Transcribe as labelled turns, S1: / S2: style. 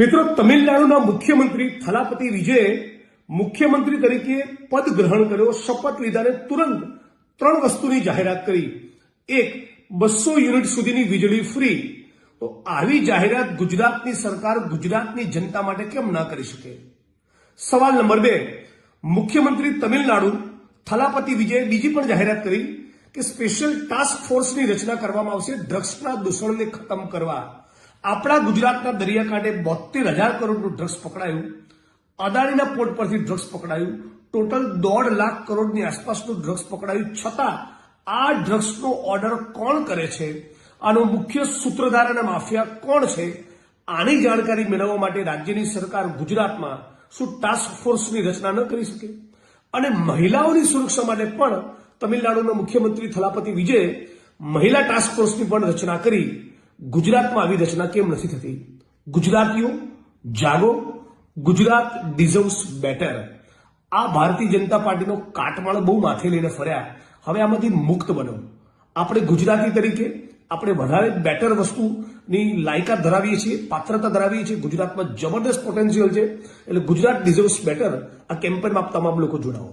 S1: મિત્રો, તમિલનાડુના મુખ્યમંત્રી થલાપતિ વિજયે મુખ્યમંત્રી તરીકે પદ ગ્રહણ કર્યો, શપથ લીધાને તુરંત 3 વસ્તુની જાહેરાત કરી. એક, 200 યુનિટ સુધીની વીજળી ફ્રી. તો આવી જાહેરાત ગુજરાતની સરકાર ગુજરાતની જનતા માટે કેમ ના કરી શકે? સવાલ નંબર 2, મુખ્યમંત્રી તમિલનાડુ થલાપતિ વિજયે બીજી પણ જાહેરાત કરી કે સ્પેશિયલ ટાસ્ક ફોર્સની રચના કરવામાં આવશે ડ્રગ્સના દૂષણને ખતમ કરવા. આપણા ગુજરાતના દરિયાકાંઠે 72,000 કરોડનું ડ્રગ્સ પકડાયું, અદાણીના પોર્ટ પરથી ડ્રગ્સ પકડાયું, ટોટલ 1.5 લાખ કરોડની આસપાસનું ડ્રગ્સ પકડાયું. છતાં આ ડ્રગ્સનો ઓર્ડર કોણ કરે છે, આનો મુખ્ય સૂત્રધાર અને માફિયા કોણ છે, આની જાણકારી મેળવવા માટે રાજ્યની સરકાર ગુજરાતમાં શું ટાસ્ક ફોર્સની રચના ન કરી શકે? અને મહિલાઓની સુરક્ષા માટે પણ તમિલનાડુના મુખ્યમંત્રી થલાપતિ વિજયે મહિલા ટાસ્ક ફોર્સની પણ રચના કરી. ગુજરાતમાં આવી રચના કેમ નથી થતી? ગુજરાતીઓ જાગો, ગુજરાત ડિઝર્વ્સ બેટર. આ ભારતીય જનતા પાર્ટીનો કાટમાળ બહુ માથે લઈને ફર્યા, હવે આમાંથી મુક્ત બનો. આપણે ગુજરાતી તરીકે આપણે વધારે બેટર વસ્તુની લાયકાત ધરાવીએ છીએ, પાત્રતા ધરાવીએ છીએ. ગુજરાતમાં જબરદસ્ત પોટેન્શિયલ છે, એટલે ગુજરાત ડિઝર્વ્સ બેટર. આ કેમ્પેનમાં આપ તમામ લોકો જોડાઓ.